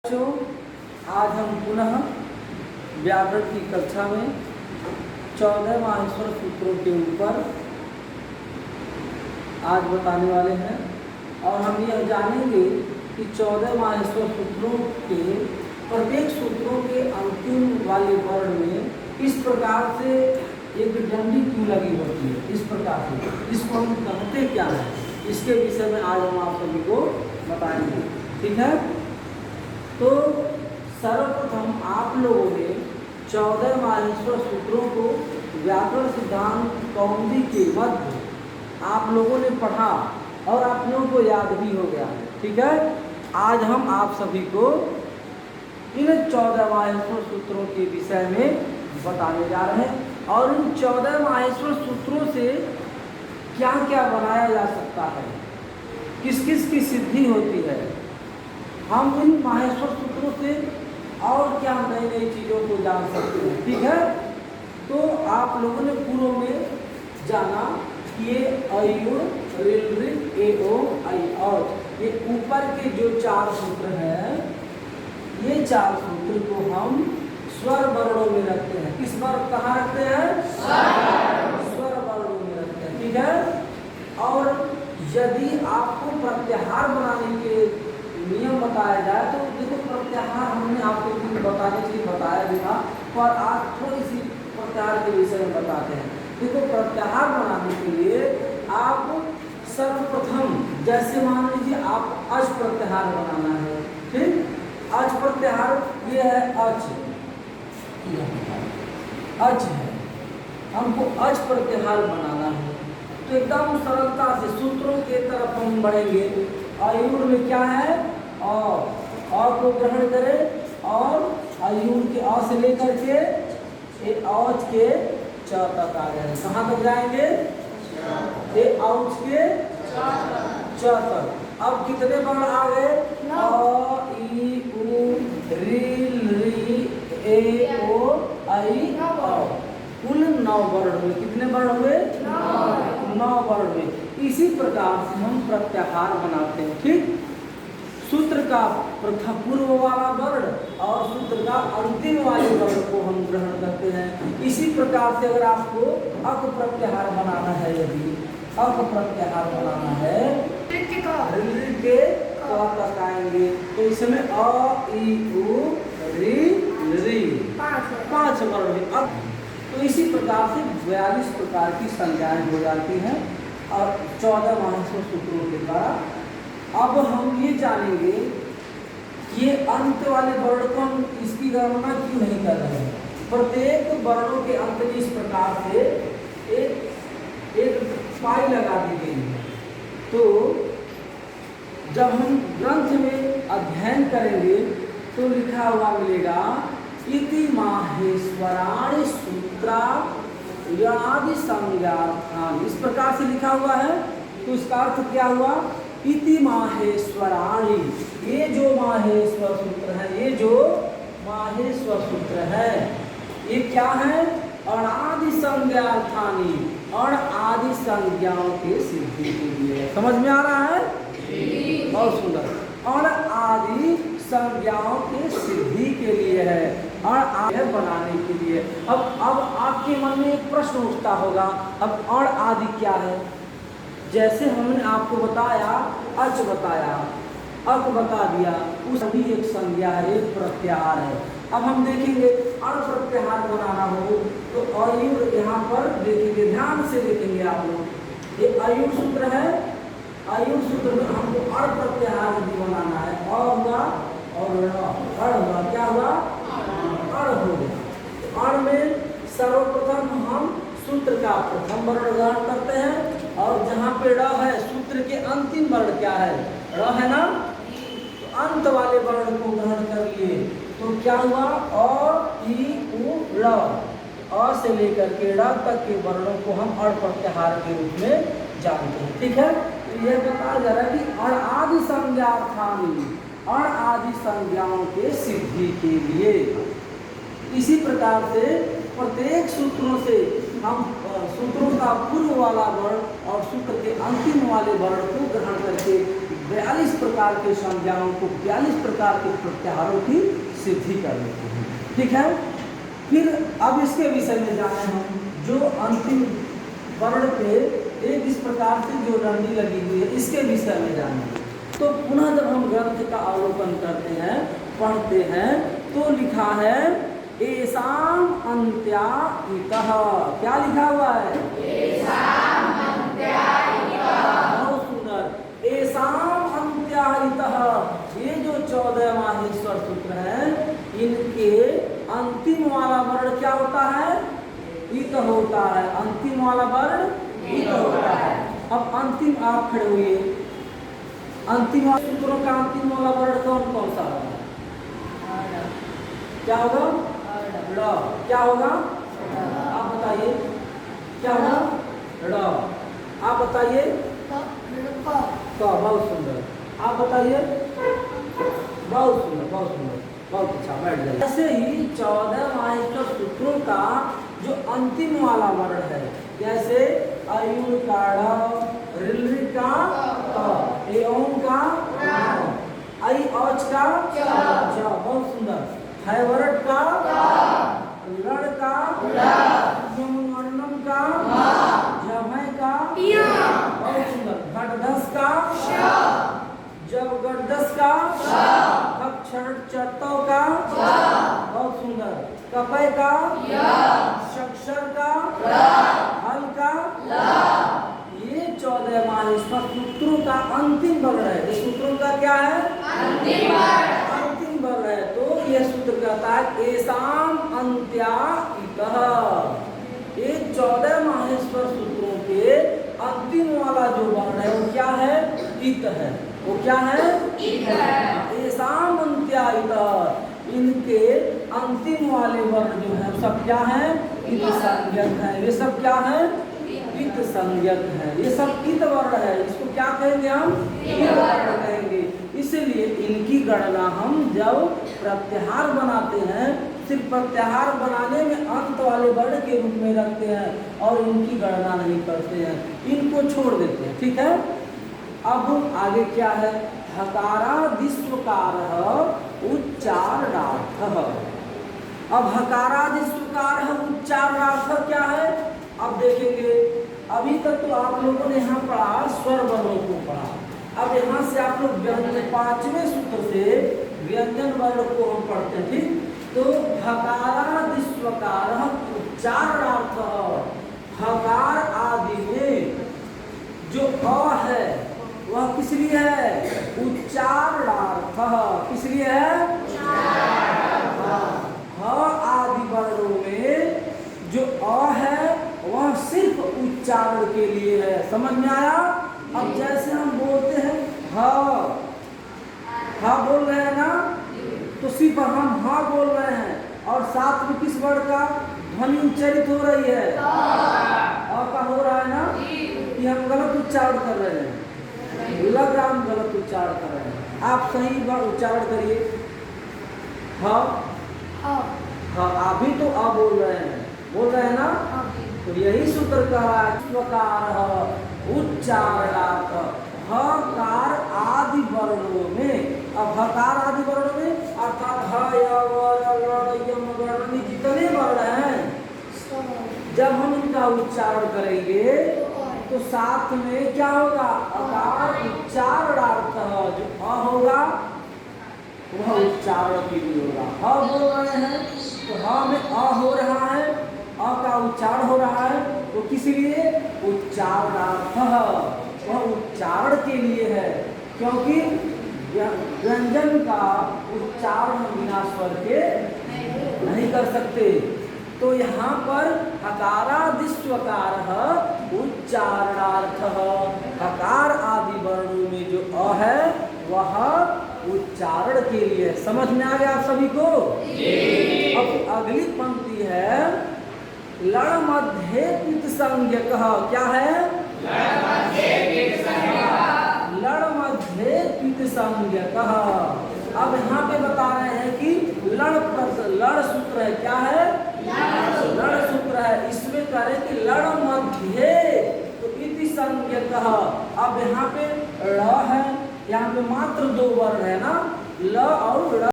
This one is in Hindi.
बच्चों, आज हम पुनः व्याकरण की कक्षा में 14 माहेश्वर सूत्रों के ऊपर आज बताने वाले हैं और हम यह जानेंगे कि 14 माहेश्वर सूत्रों के प्रत्येक सूत्रों के अंतिम वाले वर्ण में इस प्रकार से एक डंडी क्यों लगी होती है। इस प्रकार से इसको हम कहते क्या है, इसके विषय में आज हम आप सभी को बताएंगे। ठीक है, तो सर्वप्रथम आप लोगों ने 14 माहेश्वर सूत्रों को व्याकरण सिद्धांत कौमुदी के मध्य आप लोगों ने पढ़ा और आप लोगों को याद भी हो गया। ठीक है, आज हम आप सभी को इन 14 माहेश्वर सूत्रों के विषय में बताने जा रहे हैं और इन 14 माहेश्वर सूत्रों से क्या क्या बनाया जा सकता है, किस किस की सिद्धि होती है। हम इन माहेश्वर सूत्रों से और क्या नई नई चीज़ों को जान सकते हैं। ठीक है, तो आप लोगों ने पूर्व में जाना कि ये अयुर ऋल ऋ ए ओ आई और ये ऊपर के जो 4 सूत्र हैं, ये 4 सूत्र को हम स्वर वर्णों में रखते हैं। किस वर्ग कहाँ रखते हैं? स्वर वर्णों में रखते हैं। ठीक है, और यदि आपको प्रत्याहार बनाने के नियम बताया जाए तो देखो, प्रत्याहार हमने आपको बताने के लिए बताया भी था और आज थोड़ी सी प्रत्याहार के विषय में बताते हैं। देखो, प्रत्याहार बनाने के लिए आप सर्वप्रथम जैसे मान लीजिए आप अच प्रत्याहार बनाना है। ठीक, अच प्रत्याहार ये है अच है, हमको अच प्रत्याहार बनाना है तो एकदम सरलता से सूत्रों के तरफ हम बढ़ेंगे। आयुर में क्या है? और को ग्रहण करें और आयुर के अ से लेकर के औच के च तक आ जाएंगे। कहाँ तक जाएंगे? औच के च तक। अब कितने वर्ण आ गए? अ ई उ ऋ ऋ ए ओ आई औ। कुल 9 वर्ण हुए। कितने वर्ण हुए? 9 वर्ण में। इसी प्रकार से हम प्रत्याहार बनाते हैं। ठीक, सूत्र का प्रथम पूर्व वाला वर्ण और सूत्र का अंतिम वाले वर्ण को हम ग्रहण करते हैं। इसी प्रकार से अगर आपको अक प्रत्याहार बनाना है, यदि अक प्रत्याहार बनाना है ऋ के क तक आएंगे तो इसमें अ ई उ ऋ ऋ 5 वर्ण में। अब तो इसी प्रकार से 42 प्रकार की संज्ञाएं हो जाती हैं और 14 माहेश्वर सूत्रों के द्वारा। अब हम ये जानेंगे कि ये अंत वाले वर्ण को हम इसकी गणना क्यों नहीं कर रहे हैं। प्रत्येक वर्णों के अंत में इस प्रकार से एक पाई लगा दी गई है। तो जब हम ग्रंथ में अध्ययन करेंगे तो लिखा हुआ मिलेगा इति माहेश्वराणि सूत्रा यणादि संज्ञार्थानि। इस प्रकार से लिखा हुआ है तो इसका अर्थ क्या हुआ? इति माहेश्वराणि, ये जो माहेश्वर सूत्र है, ये जो माहेश्वर सूत्र है, ये क्या है? अणादि संज्ञार्थानि, अण आदि संज्ञाओं के सिद्धि के लिए। समझ में आ रहा है? बहुत सुंदर। अण आदि संज्ञाओं के सिद्धि के लिए है, अण आदि बनाने के लिए। अब आपके मन में एक प्रश्न उठता होगा, अब अण आदि क्या है? जैसे हमने आपको बताया, अच बताया, अक बता दिया, उस भी एक संज्ञा है, एक प्रत्याहार है। अब हम देखेंगे अण प्रत्याहार बनाना हो तो अयुर यहाँ पर देखेंगे, ध्यान से देखेंगे आप लोग। ये अयुर सूत्र है, अयुर सूत्र में हमको अण प्रत्याहार यदि बनाना है, अ हुआ और अण हुआ, क्या हुआ? अण हो गया। अण में सर्वप्रथम हम सूत्र का प्रथम वर्ण ग्रहण करते हैं और जहाँ पे ड़ है सूत्र के अंतिम वर्ण क्या है? ड़ है ना, तो अंत वाले वर्ण को ग्रहण कर लिए तो क्या हुआ? अ ई उ ऋ, अ से लेकर के ड़ तक के वर्णों को हम अण प्रत्याहार के रूप में जानते हैं। ठीक है, तो यह बताया जा रहा है कि अण आदि संज्ञार्थानि, अण आदि संज्ञाओं के सिद्धि के लिए। इसी प्रकार से प्रत्येक सूत्रों से हम सूत्रों का पूर्व वाला वर्ण और सूत्र के अंतिम वाले वर्ण को ग्रहण करके 42 प्रकार के संज्ञाओं को 42 प्रकार के प्रत्याहारों की सिद्धि कर लेते हैं। ठीक है, फिर अब इसके विषय में जाने हम जो अंतिम वर्ण पे एक इस प्रकार से जो रंडी लगी हुई है इसके विषय में जाने। तो पुनः जब हम ग्रंथ का अवलोकन करते हैं, पढ़ते हैं, तो लिखा है एसाम अंत्या इतः। क्या लिखा हुआ है? एसाम अंत्या इतः। बहुत सुंदर। एसाम अंत्या इतः। ये जो 14 माहेश्वर सूत्र हैं, इनके अंतिम वाला वर्ण क्या होता है? इत होता है। अंतिम वाला वर्ण इत होता है। अब अंतिम आप खड़े हुए, अंतिम सूत्रों का अंतिम वाला वर्ण कौन कौन सा होगा? क्या होगा? ड़। क्या होगा? आप बताइए क्या होगा? ड़। आप बताइए। क। बहुत सुंदर। आप बताइए। बहुत सुंदर, बहुत सुंदर, बहुत अच्छा, बैठ जाइए। ऐसे ही 14 माहेश्वर सूत्रों का जो अंतिम वाला वर्ण है, जैसे अयुण का ढ, ऋ का त, एओं का आई, औच का च। बहुत सुंदर। हैवरट का लड़ का यमनम का जभय का। बहुत सुंदर। घटधस का जब गड्ढस का चट्टों का। बहुत सुंदर। कपय का शक्षर का हल का। ये 14 माहेश्वर सूत्रों का अंतिम वर्ण है। इस सूत्रों का क्या है? अंतिम वर्ण है। तो यह सूत्र कहता है एसाम अंत्या इतः। ये 14 माहेश्वर सूत्रों के अंतिम वाला जो वर्ण है वो क्या है? इत है। वो क्या है? एसाम अंत्या इतः। इनके अंतिम वाले वर्ण जो है सब क्या है? इत संज्ञक है। ये सब क्या है? इत संज्ञक है। ये सब इत वर्ण है। इसको क्या कहेंगे हम? इत वर्ण कहेंगे। इसलिए इनकी गणना हम जब प्रत्याहार बनाते हैं, सिर्फ प्रत्याहार बनाने में अंत वाले वर्ण के रूप में रखते हैं और इनकी गणना नहीं करते हैं, इनको छोड़ देते हैं। ठीक है, अब आगे क्या है? हकारादिस्वकारः उच्चारणार्थः। अब हकारादिस्वकारः उच्चारणार्थः क्या है? अब देखेंगे, अभी तक तो आप लोगों ने यहाँ पढ़ा स्वर वर्णों को पढ़ा। अब यहाँ से आप लोग व्यंजन 5वें सूत्र से व्यंजन वर्ण को हम पढ़ते हैं। ठीक, तो हकारादिस्वकारः उच्चारणार्थः। हकार आदि में जो अ है वह किस लिए है? उच्चारणार्थः। किस लिए है? ह आदि वर्णों में जो अ है वह सिर्फ उच्चारण के लिए है। समझ में आया? अब जैसे हम बोलते हैं हा बोल रहे हैं ना, तो सिर्फ हम हा बोल रहे हैं और साथ में किस वर्ण का ध्वनि उच्चारित हो रही है? अ का हो रहा है ना, कि हम गलत उच्चारण कर रहे हैं। लग रहा हम गलत उच्चारण कर रहे हैं। आप सही बार उच्चारण करिए। अभी तो आ बोल रहे हैं ना। तो यही सूत्र कह रहा है स्वकार उच्चारणार्थ हकार आदि वर्णों में। अब हकार आदि वर्णों में अर्थात ह य व ल यम गण जितने वर्ण हैं, जब हम इनका उच्चारण करेंगे तो साथ में क्या होगा? अकार उच्चारणार्थ। जो अ होगा वह उच्चारण के लिए होगा। ह बोल रहे हैं तो ह में अ हो रहा है, अ का उच्चारण हो रहा है, तो किस लिए? उच्चारणार्थ। वह उच्चारण के लिए है, क्योंकि व्यंजन का उच्चारण बिना स्वर के नहीं कर सकते। तो यहाँ पर हकारादिस्वकारः उच्चारणार्थः। हकार आदि वर्णों में जो अ है वह उच्चारण के लिए। समझ में आ गया आप सभी को? अब अगली पंक्ति है लड़ मध्य पित संज्ञकः। क्या है? लड़ मध्य पित संज्ञकः। अब यहाँ पे बता रहे हैं कि लड़ सूत्र है। क्या है? लड़ सूत्र है। इसमें करें कि लड़ मध्य तो इति संज्ञकः। अब यहाँ पे ड़ है, यहाँ पे मात्र दो वर्ण है ना, ल और ड़।